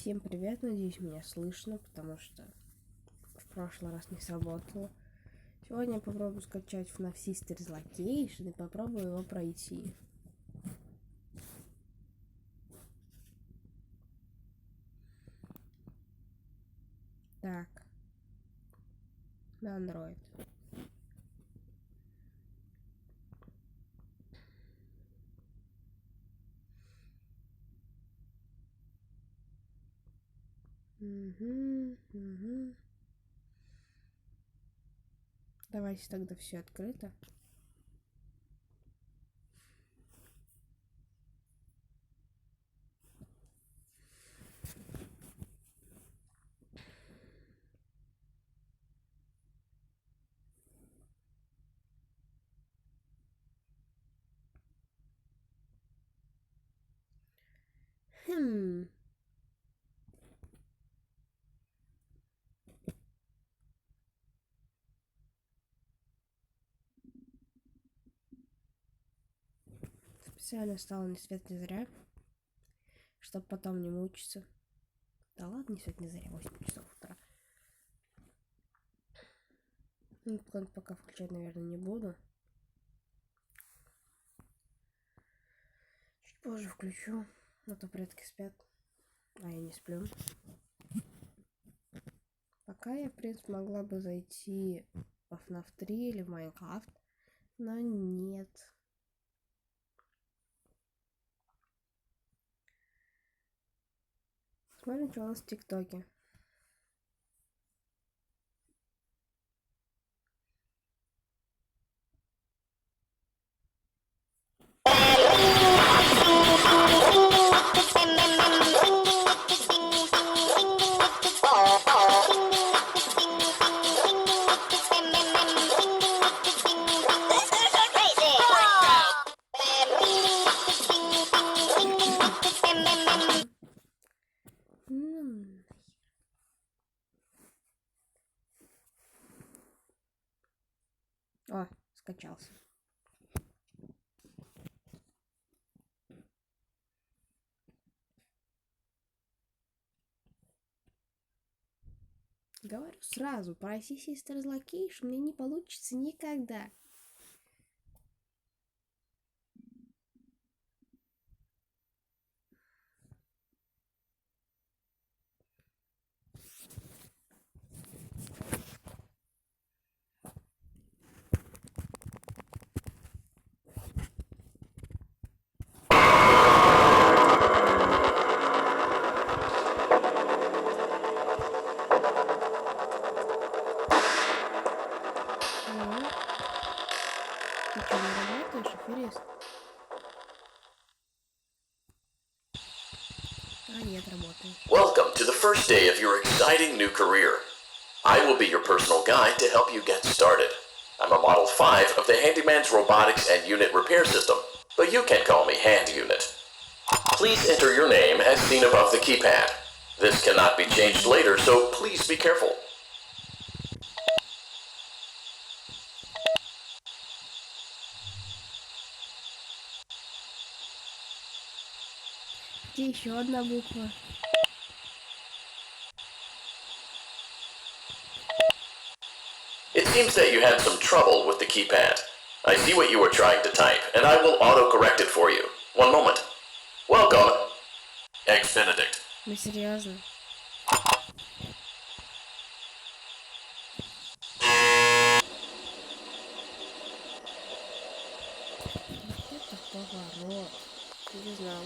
Всем привет, надеюсь, меня слышно, потому что в прошлый раз не сработало. Сегодня я попробую скачать Фокси Локейшн и попробую его пройти. Так, на Android. Угу. Давайте тогда все открыто. Специально стало ни свет ни заря, чтобы потом не мучиться. Да ладно, ни свет ни заря, 8 часов утра. Ну, пока включать, наверное, не буду. Чуть позже включу, а то предки спят, а я не сплю. Пока я, в принципе, могла бы зайти в FNAF 3 или в Майнкрафт, но нет. Смотрим, что у нас в ТикТоке. О, скачался. Говорю сразу, про Аферист Локейшн мне не получится никогда. Ты что, не работаешь, Аферист? А, нет, работаю. Welcome to the first day of your exciting new career. I will be your personal guide to help you get started. I'm a Model 5 of the Handyman's Robotics and Unit Repair System, but you can call me Hand Unit. Please enter your name as seen above the keypad. This cannot be changed later, so please be careful. Где еще одна буква? It seems that you had some trouble with the keypad. I see what you were trying to type, and I will auto-correct it for you. One moment. Welcome, Eggs Benedict. Ну серьезно? Это поворот. Не знал.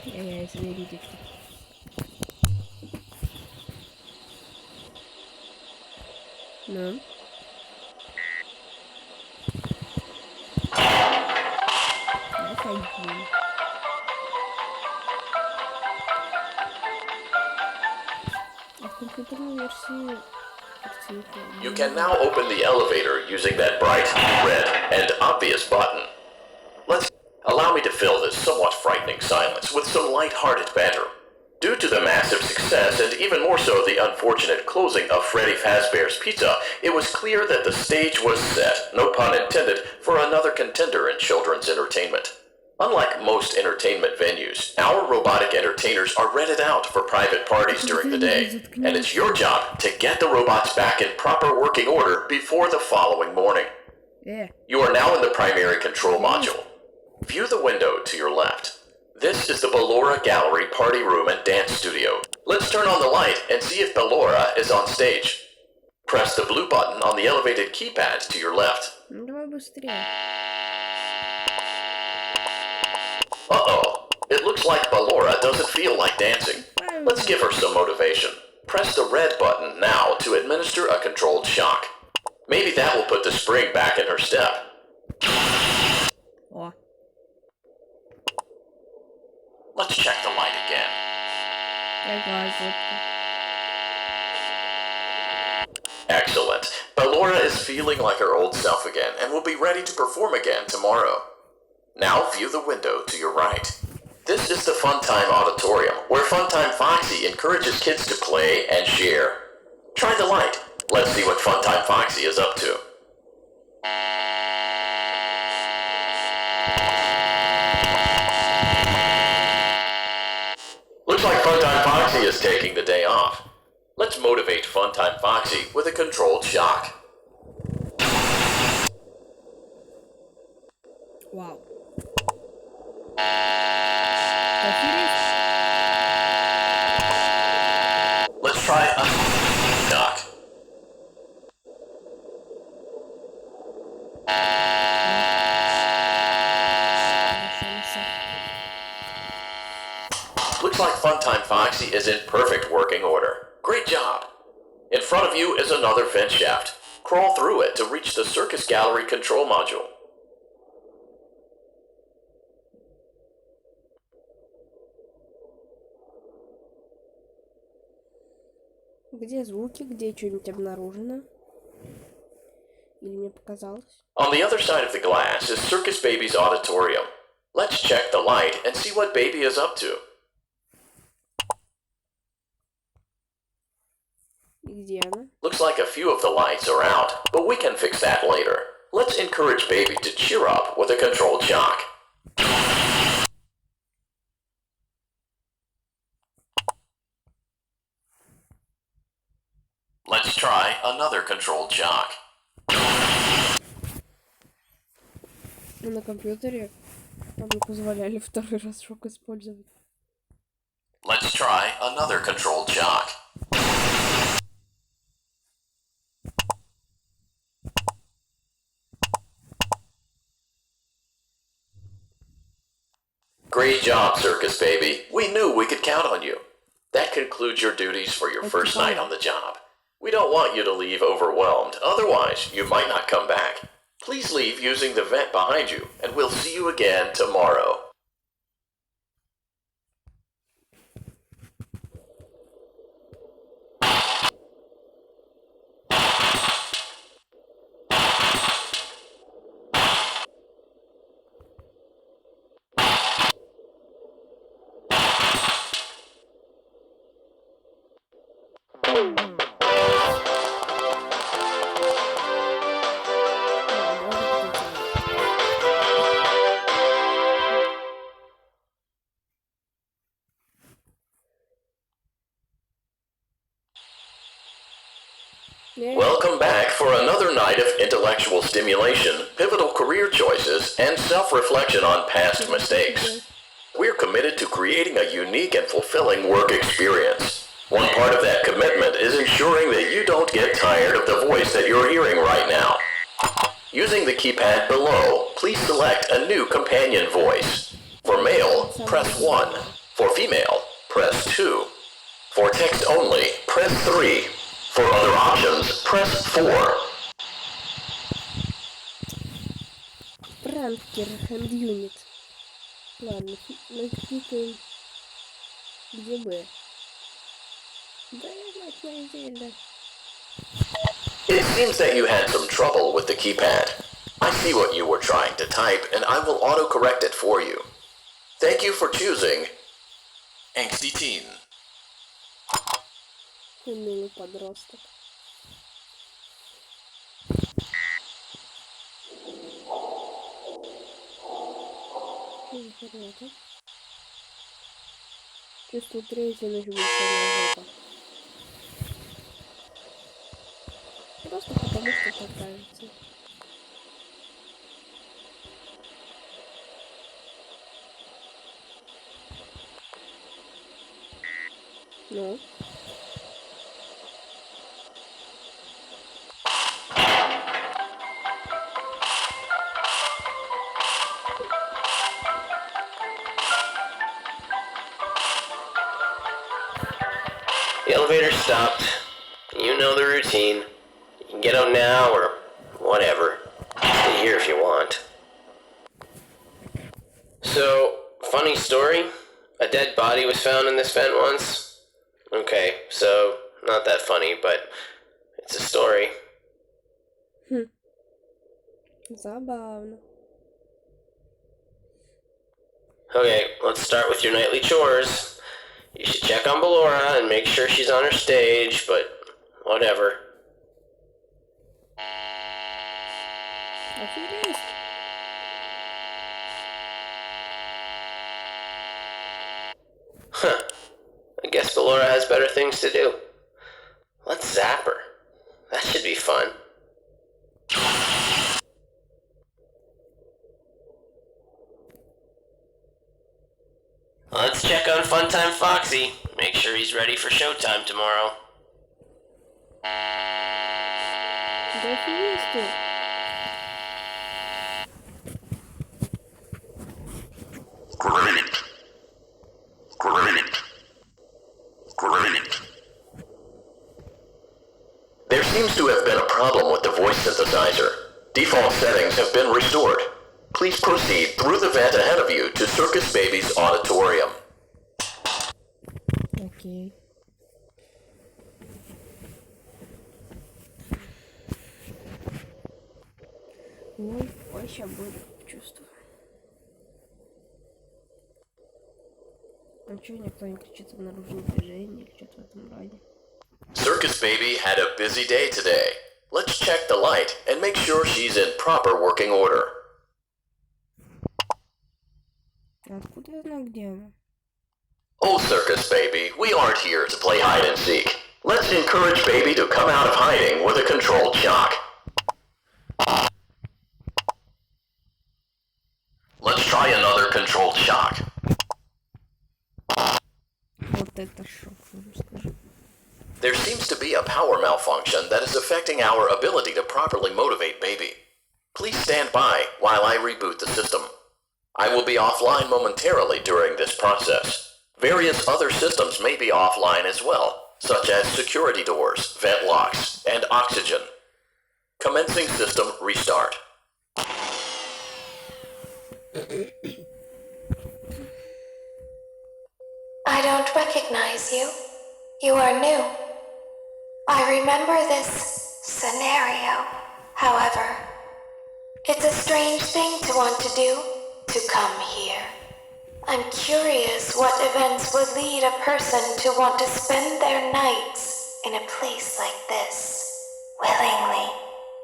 Я из Benedict. Ну? А в компьютерной версии картинка. You can now open the elevator using that bright, red, and obvious button. Allow me to fill this somewhat frightening silence with some light-hearted banter. Due to the massive success, and even more so the unfortunate closing of Freddy Fazbear's Pizza, it was clear that the stage was set, no pun intended, for another contender in children's entertainment. Unlike most entertainment venues, our robotic entertainers are rented out for private parties during the day, and it's your job to get the robots back in proper working order before the following morning. Yeah. You are now in the primary control module. View the window to your left. This is the Ballora Gallery Party Room and Dance Studio. Let's turn on the light and see if Ballora is on stage. Press the blue button on the elevated keypad to your left. Давай быстрее. Uh-oh. It looks like Ballora doesn't feel like dancing. Let's give her some motivation. Press the red button now to administer a controlled shock. Maybe that will put the spring back in her step. О. Let's check the light again. Excellent. Ballora is feeling like her old self again and will be ready to perform again tomorrow. Now view the window to your right. This is the Funtime Auditorium, where Funtime Foxy encourages kids to play and share. Try the light. Let's see what Funtime Foxy is up to. Looks like Funtime Foxy is taking the day off. Let's motivate Funtime Foxy with a controlled shock. Вау. Let's try a shock. Looks like Funtime Foxy is in perfect working order. Great job. In front of you is another vent shaft. Crawl through it to reach the Circus Gallery control module. Где звуки, где что-нибудь обнаружено? Или мне показалось? On the other side of the glass is Circus Baby's auditorium. Let's check the light and see what Baby is up to. И где она? Looks like a few of the lights are out, but we can fix that later. Let's encourage Baby to cheer up with a controlled shock. Let's try another controlled shock. На компьютере нам не позволяли второй раз шок использовать. Let's try another controlled shock. Great job, Circus Baby. We knew we could count on you. That concludes your duties for your first night on the job. We don't want you to leave overwhelmed, otherwise you might not come back. Please leave using the vent behind you, and we'll see you again tomorrow. Welcome back for another night of intellectual stimulation, pivotal career choices, and self-reflection on past mistakes. We're committed to creating a unique and fulfilling work experience. One part of that commitment is ensuring that you don't get tired of the voice that you're hearing right now. Using the keypad below, please select a new companion voice. For male, press 1. For female, press 2. For text only, press 3. For other options, press 4. Пранкер, хэнд-юнит. Ладно, мы кликаем. Где бы? Да, мать моя дело. It seems that you had some trouble with the keypad. I see what you were trying to type, and I will autocorrect it for you. Thank you for choosing Angsty Teen. Милый подросток. Интересно. Чувствую, третья ночь будет самая жопа. Просто потому, что так кажется. Ну? The elevator stopped. You know the routine. You can get out now or whatever. Stay here if you want. So, funny story. A dead body was found in this vent once. Okay, so not that funny, but it's a story. Забавно. Okay, let's start with your nightly chores. You should check on Ballora and make sure she's on her stage, but whatever. Аферист. Huh. I guess Ballora has better things to do. Let's zap her. That should be fun. Let's check on Funtime Foxy. Make sure he's ready for showtime tomorrow. Да аферисты. Great. Great. Great. There seems to have been a problem with the voice synthesizer. Default settings have been restored. Please proceed through the vent ahead of you to Circus Baby's auditorium. Окей. Ой, вообще боль чувствую. А чё никто не кричит обнаружил движение или что-то в этом роде? Circus Baby had a busy day today. Let's check the light and make sure she's in proper working order. Откуда я знаю, где она? Oh, Circus Baby, we aren't here to play hide and seek. Let's encourage Baby to come out of hiding with a controlled shock. Let's try another controlled shock. Вот это шок, вам скажу. There seems to be a power malfunction that is affecting our ability to properly motivate Baby. Please stand by while I reboot the system. I will be offline momentarily during this process. Various other systems may be offline as well, such as security doors, vent locks, and oxygen. Commencing system restart. I don't recognize you. You are new. I remember this scenario, however. It's a strange thing to want to do, to come here. I'm curious what events would lead a person to want to spend their nights in a place like this. Willingly.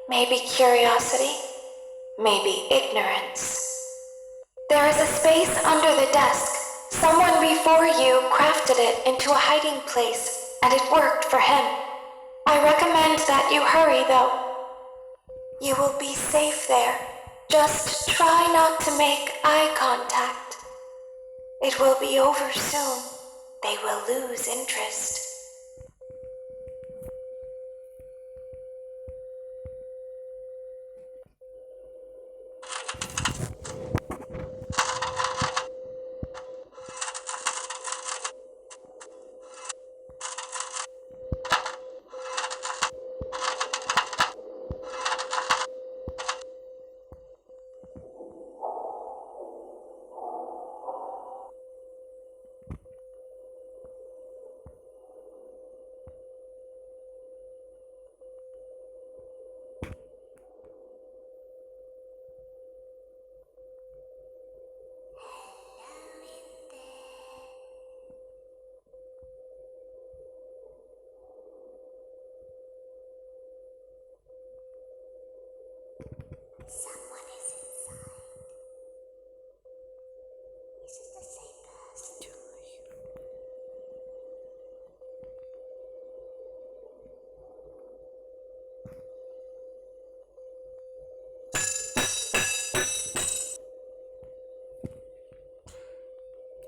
Maybe curiosity, maybe ignorance. There is a space under the desk. Someone before you crafted it into a hiding place, and it worked for him. I recommend that you hurry, though. You will be safe there. Just try not to make eye contact. It will be over soon. They will lose interest.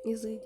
Изыди.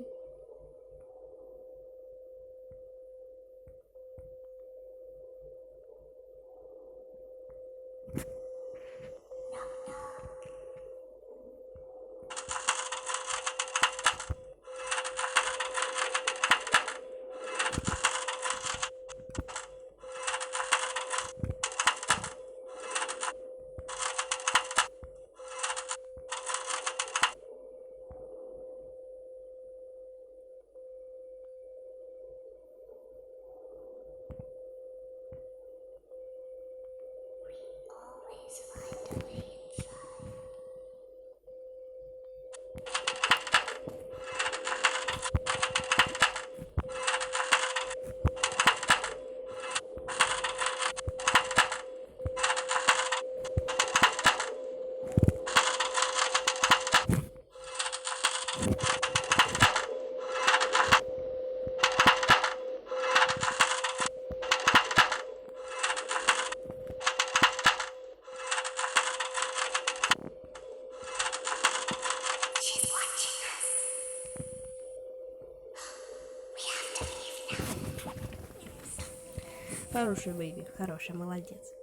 Хороший бэйби, хороший, молодец.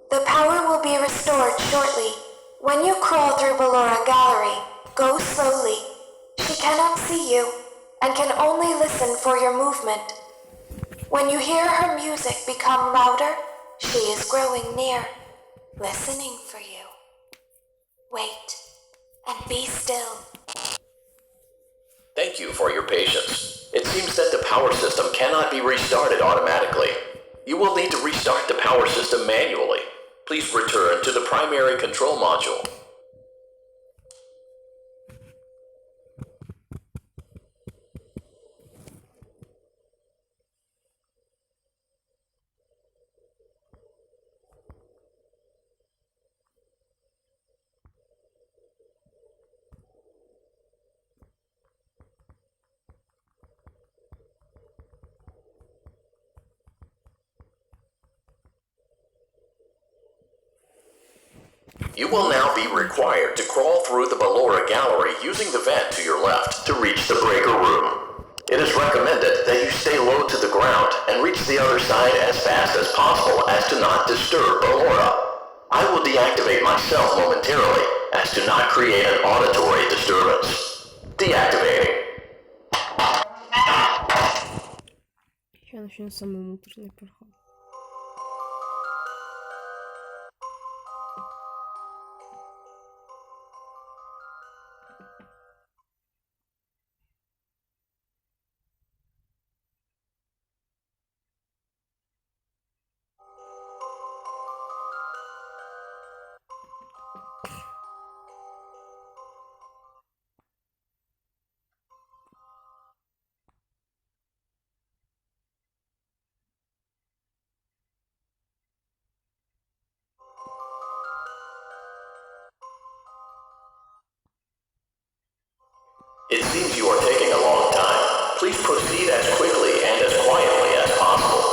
The power will be restored shortly. When you crawl through Ballora Gallery, go slowly. She cannot see you and can only listen for your movement. When you hear her music become louder, she is growing near, listening for you. Wait and be still. Thank you for your patience. It seems that the power system cannot be restarted automatically. You will need to restart the power system manually. Please return to the primary control module. You will now be required to crawl through the Ballora Gallery using the vent to your left to reach the breaker room. It is recommended that you stay low to the ground and reach the other side as fast as possible as to not disturb Ballora. I will deactivate myself momentarily as to not create an auditory disturbance. Deactivating. Сейчас начнем самый муторный проход. It seems you are taking a long time. Please proceed as quickly and as quietly as possible.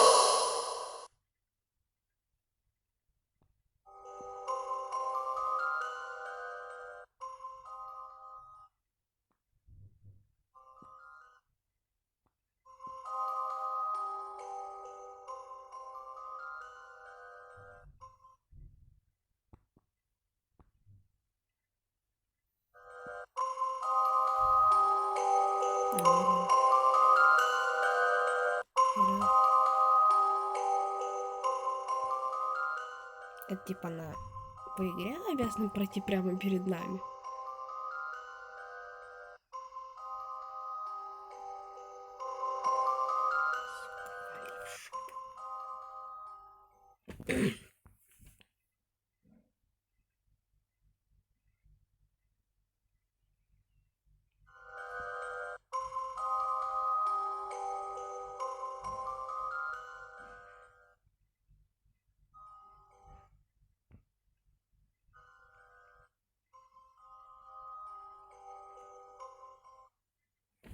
Это типа по игре обязаны пройти прямо перед нами.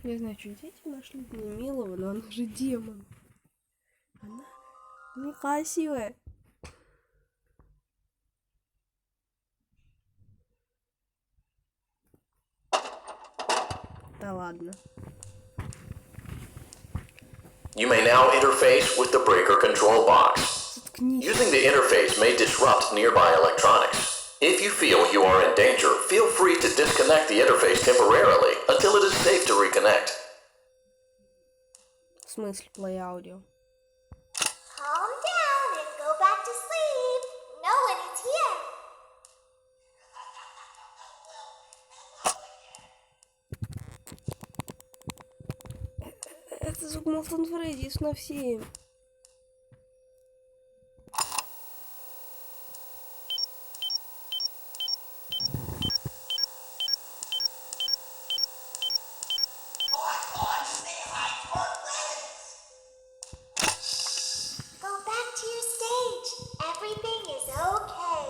Не знаю, что дети нашли в ней милого, но она же демон. Она некрасивая. Да ладно. You may now interface with the breaker control box. Заткнись. Using the interface may disrupt nearby electronics. If you feel you are in danger, feel free to disconnect the interface temporarily until it is safe to reconnect. В смысле, play audio? Calm down and go back to sleep. No one is here. Это звук Молтон Фредди с FNAF 7. Go back to your stage. Everything is okay.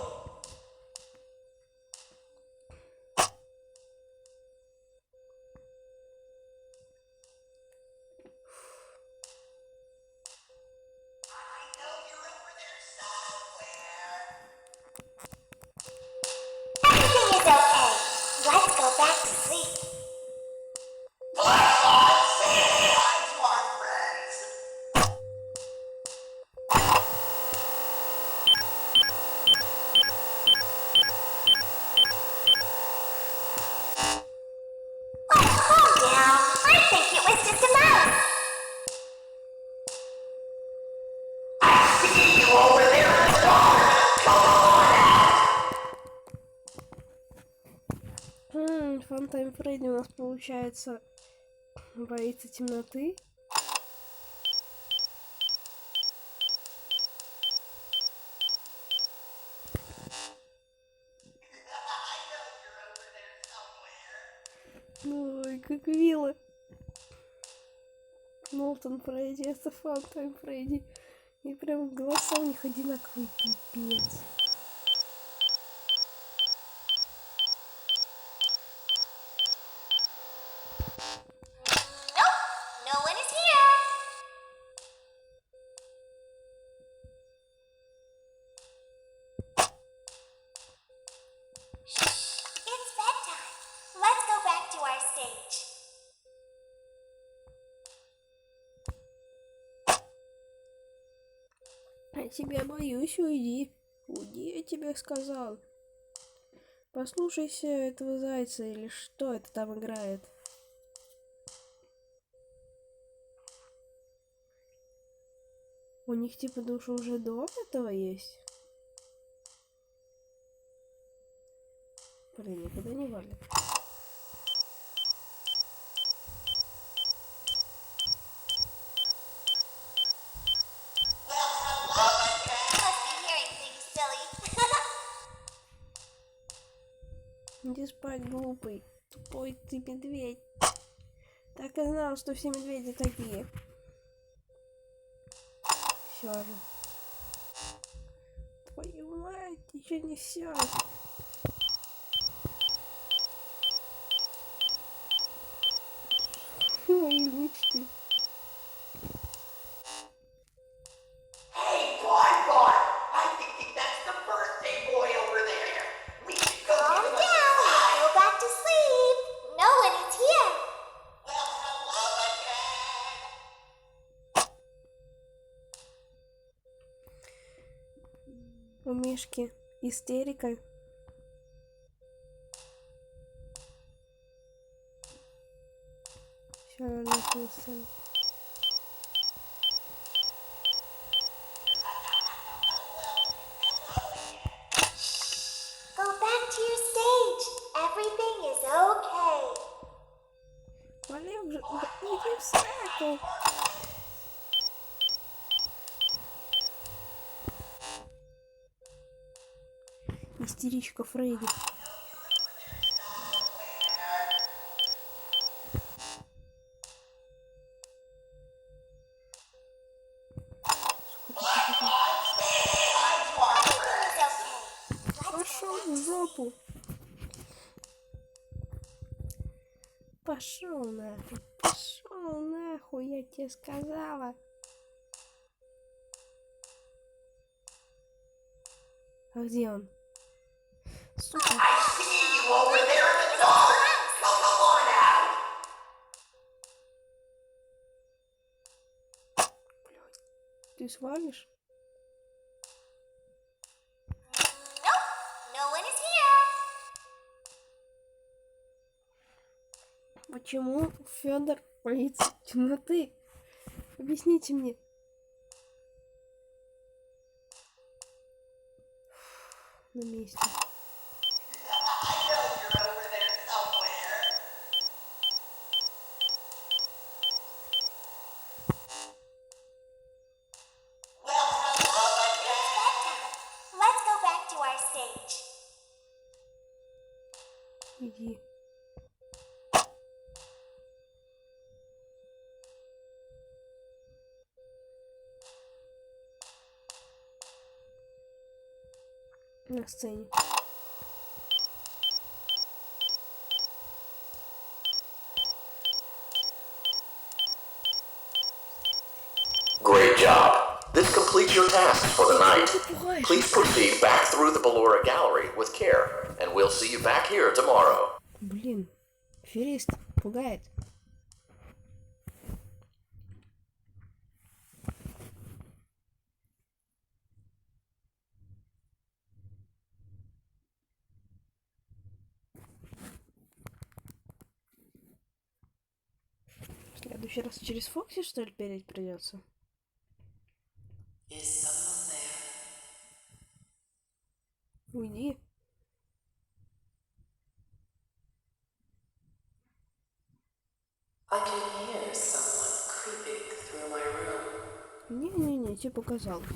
Everything is okay. Let's go back to sleep. Oh, calm down. I think it was just a mouse. Фантайм Фредди у нас получается боится темноты. Ой, как мило. Молтон Фредди, это Фантайм Фредди. И прям голоса у них одинаковые, пипец. Nope, no one is here. It's bedtime. Let's go back to our stage. Я тебя боюсь, уйди. Уйди, я тебе сказал. Послушайся этого зайца или что это там играет. У них типа душа уже до этого есть. Блин, никуда не валит. You must be hearing things, silly. Иди спать, глупый. Тупой ты медведь. Так и знал, что все медведи такие. Все же. Твою мать, еще не все. Мои мечты. Hey, boy! I think that's the birthday boy over there. We should go Calm down and go back to sleep. No one is here. Well, hello again. У Мишки истерика. Все, напился. Go back to your stage. Everything is okay. Вали уже, иди в сраку. Истеричка Фредди. Пошел в жопу. Пошел нахуй. Пошел нахуй, я тебе сказала. А где он? Сука. Ты свалишь? Почему Федор боится темноты? Объясните мне. На месте. Let's go back to our stage. Иди. На сцене. Great job. This completes your tasks for the night. Please proceed back through the Ballora Gallery with care, and we'll see you back here tomorrow. Блин, аферист пугает. В следующий раз через Фокси, что ли, переть придется? Уйди. I can hear someone creeping through my room. Не-не-не, тебе показалось.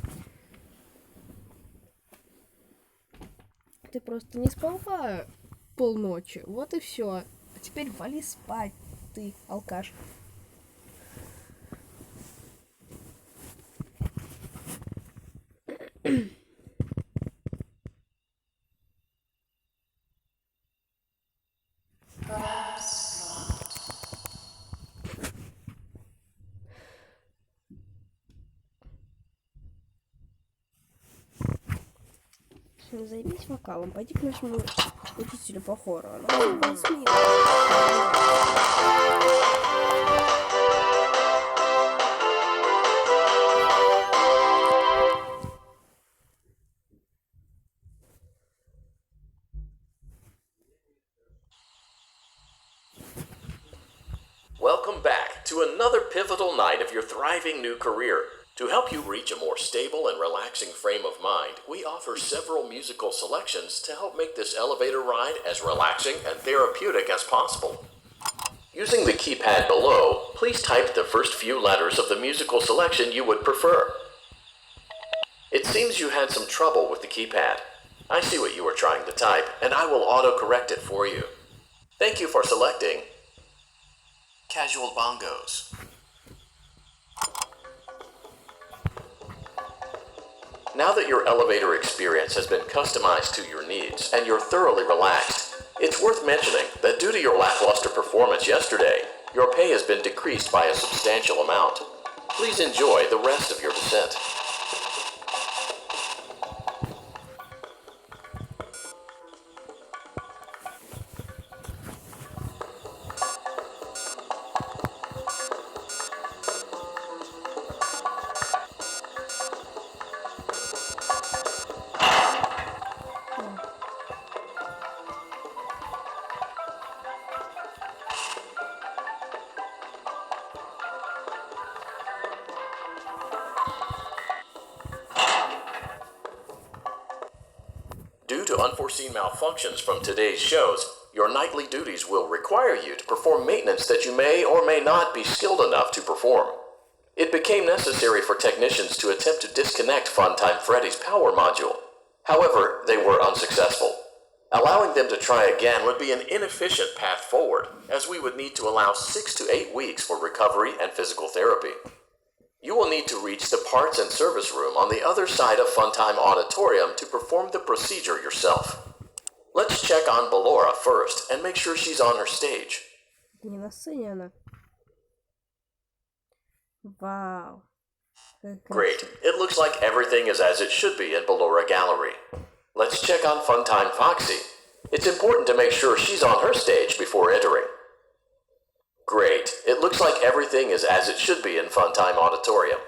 Ты просто не спала полночи, вот и все. А теперь вали спать, ты, алкаш. Займись вокалом, пойди к нашему учителю по хору. Она будет Welcome back to another pivotal night of your thriving new career. To help you reach a more stable and relaxing frame of mind, we offer several musical selections to help make this elevator ride as relaxing and therapeutic as possible. Using the keypad below, please type the first few letters of the musical selection you would prefer. It seems you had some trouble with the keypad. I see what you were trying to type, and I will auto-correct it for you. Thank you for selecting Casual Bongos. Now that your elevator experience has been customized to your needs and you're thoroughly relaxed, it's worth mentioning that due to your lackluster performance yesterday, your pay has been decreased by a substantial amount. Please enjoy the rest of your descent. Due to unforeseen malfunctions from today's shows, your nightly duties will require you to perform maintenance that you may or may not be skilled enough to perform. It became necessary for technicians to attempt to disconnect Funtime Freddy's power module. However, they were unsuccessful. Allowing them to try again would be an inefficient path forward, as we would need to allow 6 to 8 weeks for recovery and physical therapy. You will need to reach the parts and service room on the other side of Funtime Auditorium to perform the procedure yourself. Let's check on Ballora first and make sure she's on her stage. не на сцене она. Вау. Как Great. красиво. It looks like everything is as it should be in Ballora Gallery. Let's check on Funtime Foxy. It's important to make sure she's on her stage before entering. Great. It looks like everything is as it should be in Funtime Auditorium.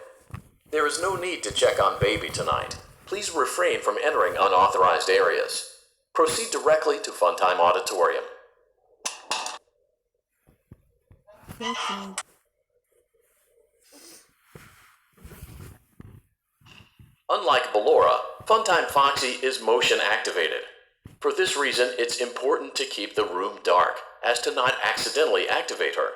There is no need to check on Baby tonight. Please refrain from entering unauthorized areas. Proceed directly to Funtime Auditorium. Окей. Unlike Ballora, Funtime Foxy is motion activated. For this reason, it's important to keep the room dark, as to not accidentally activate her.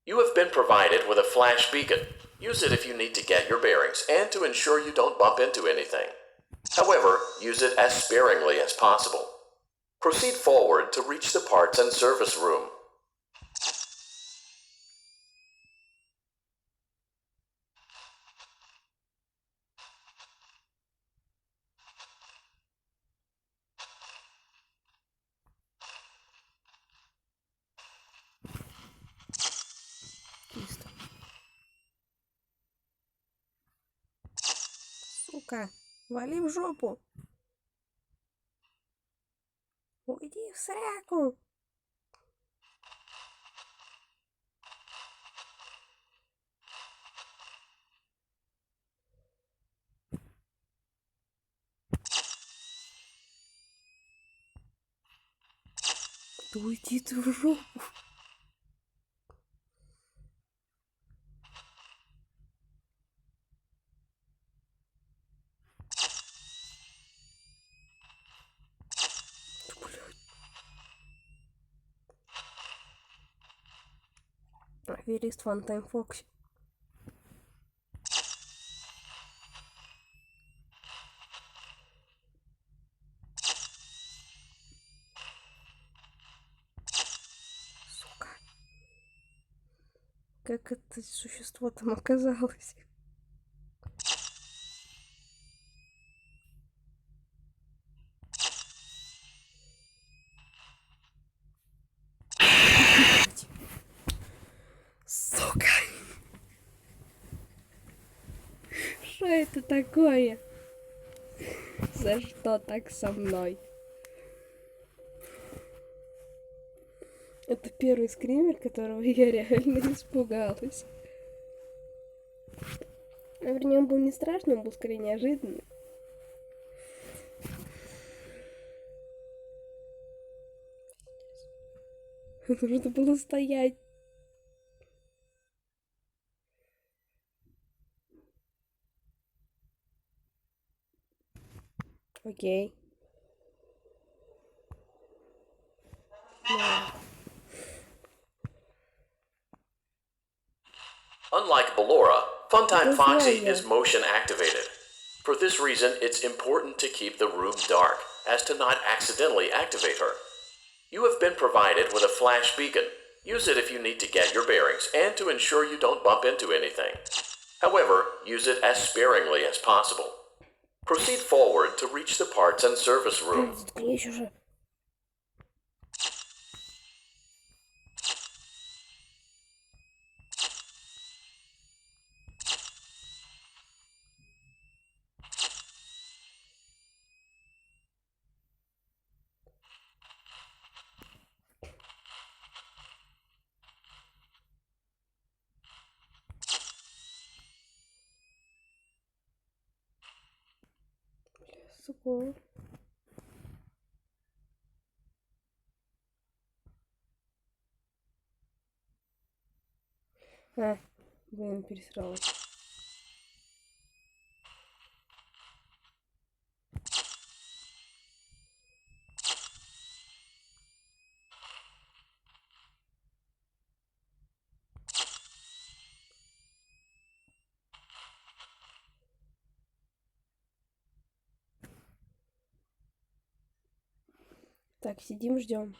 You have been provided with a flash beacon. Use it if you need to get your bearings and to ensure you don't bump into anything. However, use it as sparingly as possible. Proceed forward to reach the parts and service room. Чисто. Сука. Вали в жопу. Уйди в сраку. Да уйди ты в жопу. Аферист Фантайм Фокси. Сука. Как это существо там оказалось? Сука. Что это такое? За что так со мной? Это первый скример, которого я реально испугалась. Вернее, он был не страшный, он был скорее неожиданный. Нужно было стоять. Окей. Да. Unlike Ballora, Funtime Да Foxy знаю is я. motion activated. For this reason, it's important to keep the room dark, as to not accidentally activate her. You have been provided with a flash beacon. Use it if you need to get your bearings and to ensure you don't bump into anything. However, use it as sparingly as possible. Proceed forward to reach the parts and service room. Заткнись уже. Сука. Блин, пересралась. Так, сидим, ждем.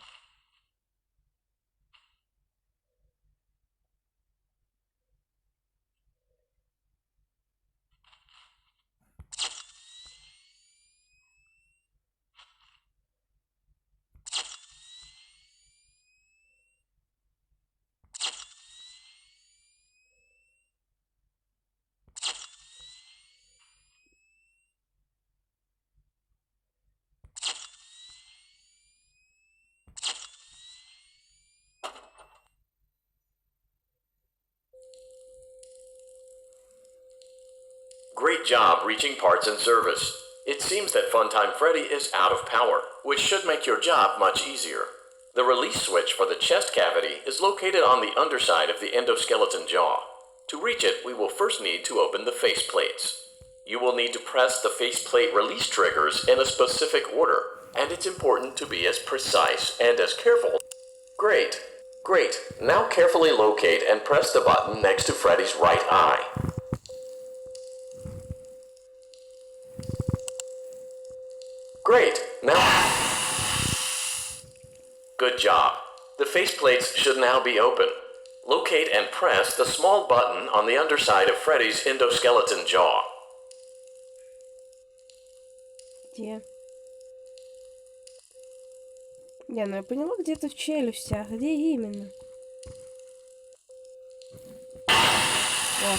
Great job reaching parts and service. It seems that Funtime Freddy is out of power, which should make your job much easier. The release switch for the chest cavity is located on the underside of the endoskeleton jaw. To reach it, we will first need to open the face plates. You will need to press the faceplate release triggers in a specific order, and it's important to be as precise and as careful. Great. Great. Now carefully locate and press the button next to Freddy's right eye. Great. Now... Good job. The faceplates should now be open. Locate and press the small button on the underside of Freddy's endoskeleton jaw. Где? Не, ну я поняла, где-то в челюстях. Где именно? О.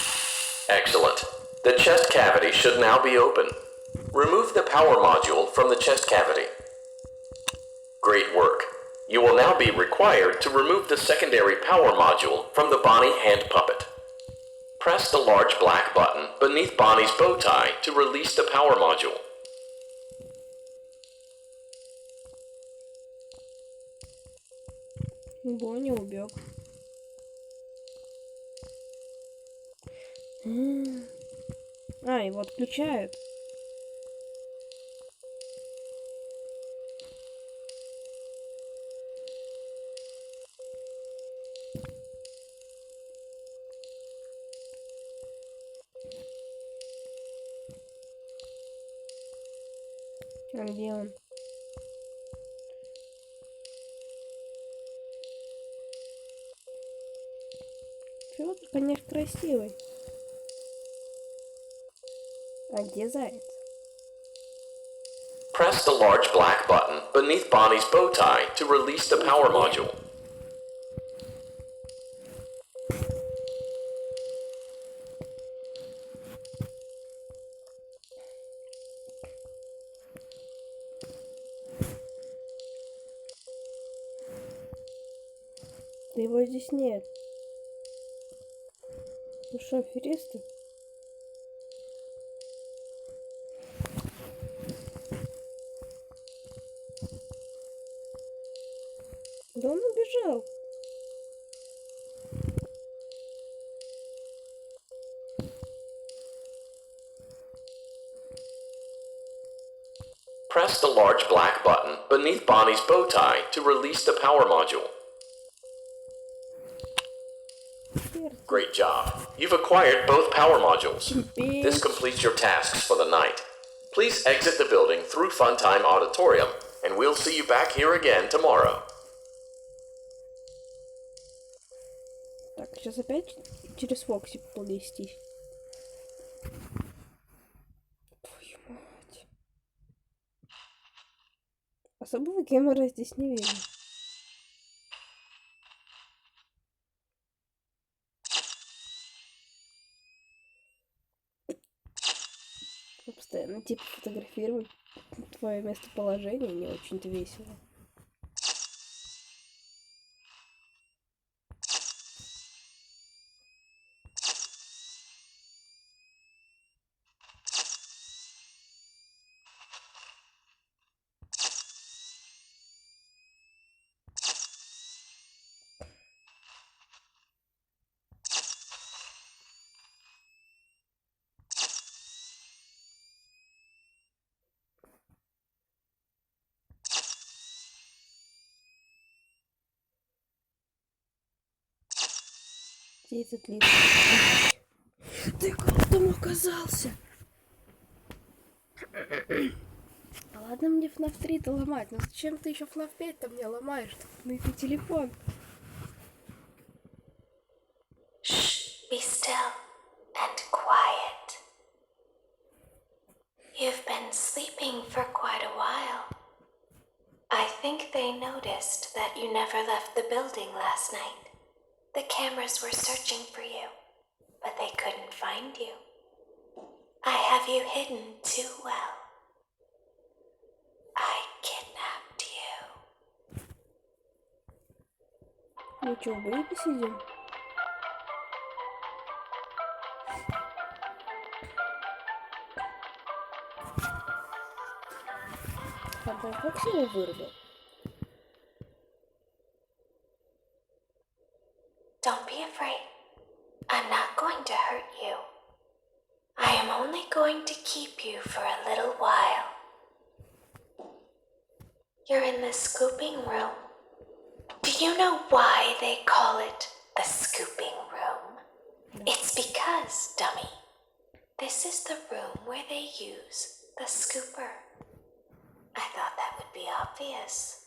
Excellent. The chest cavity should now be open. Remove the power module from the chest cavity. Great work. You will now be required to remove the secondary power module from the Bonnie hand puppet. Press the large black button beneath Bonnie's bow tie to release the power module. Бонни убег. А, его отключают. А где он? Федор, конечно, красивый. А где заяц? Press the large black button beneath Bonnie's bow tie to release the power module. Да его здесь нет. Ну что, аферисты? Да он убежал. Press the large black button beneath Bonnie's bow tie to release the power module. Great job. You've acquired both power modules. This completes your tasks for the night. Please exit the building through Funtime Auditorium, and we'll see you back here again tomorrow. Так, сейчас опять через Фокси полезтись. Твою мать. Особого гемора здесь не видно. Постоянно типа фотографировать твое местоположение не очень-то весело. Где этот лид? Ты как там оказался? А ладно мне FNAF 3-то ломать, но зачем ты еще FNAF 5-то мне ломаешь? Найти телефон. Shh, be still and quiet. You've been sleeping for quite a while. I think they noticed that you never left the building last night. The cameras were searching for you, but they couldn't find you. I have you hidden too well. I kidnapped you. Ну что, в брике сидим? Фантом Фокси его вырубил. Don't be afraid. I'm not going to hurt you. I am only going to keep you for a little while. You're in the scooping room. Do you know why they call it the scooping room? It's because, dummy, this is the room where they use the scooper. I thought that would be obvious.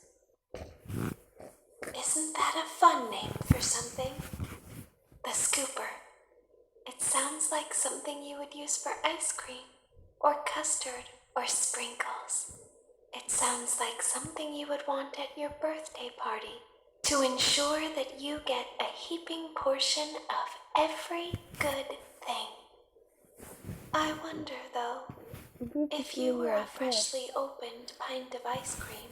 Isn't that a fun name for something? The scooper. It sounds like something you would use for ice cream, or custard, or sprinkles. It sounds like something you would want at your birthday party to ensure that you get a heaping portion of every good thing. I wonder, though, if you were a freshly opened pint of ice cream,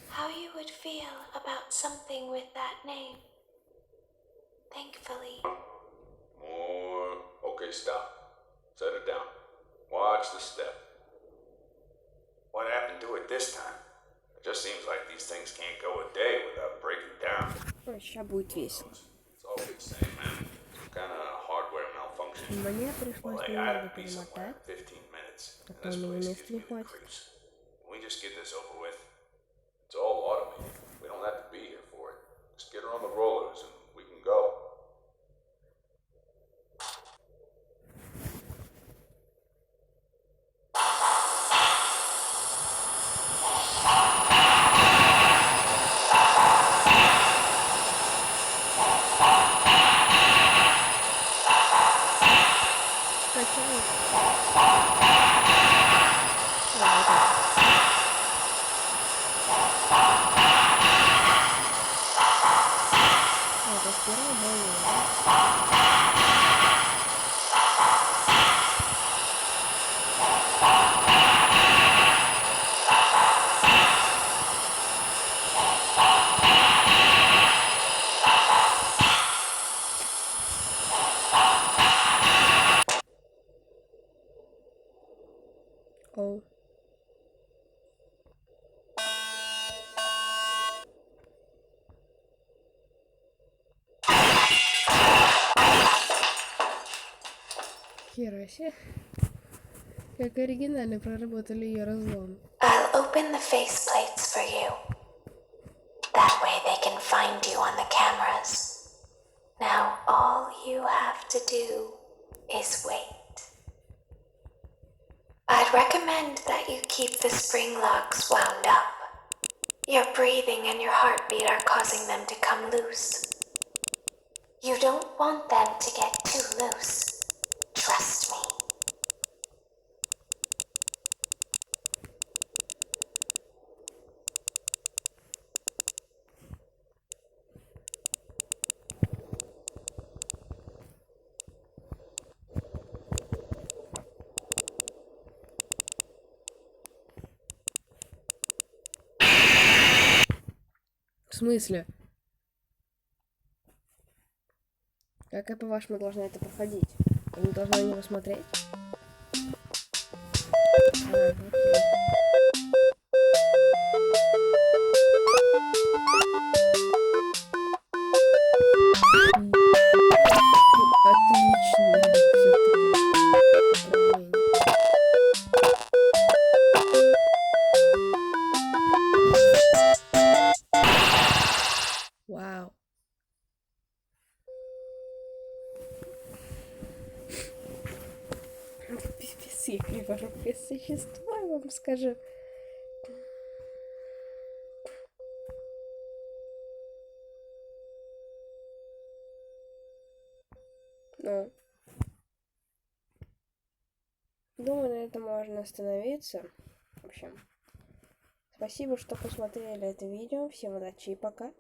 how you would feel about something with that name. Thankfully. More. Okay, stop. Set it down. Watch the step. What happened to it this time? It just seems like these things can't go a day without breaking down. Ой, ща будет весело. It's always the same, man. Some kind of hardware malfunction. Мне пришлось I немного gotta be somewhere перемотать. in 15 minutes. А And то this у меня place места gives не me the хватит. creeps. Can we just get this over with? It's all automated. We don't have to be here for it. Just get her on the rollers and we can go. Оу. Хера себе. Как оригинально проработали ее разлом. I'll open the faceplates for you. That way they can find you on the cameras. Now all you have to do is wait. I'd recommend that you keep the spring locks wound up. Your breathing and your heartbeat are causing them to come loose. You don't want them to get too loose. Trust me. В смысле? Как я, по-вашему, должна это проходить? Я не должна на него смотреть? А, окей. Отлично. Вау. Пипец, я криворукое существо, я вам скажу. Ну, думаю, на этом можно остановиться. В общем, спасибо, что посмотрели это видео. Всем удачи и пока.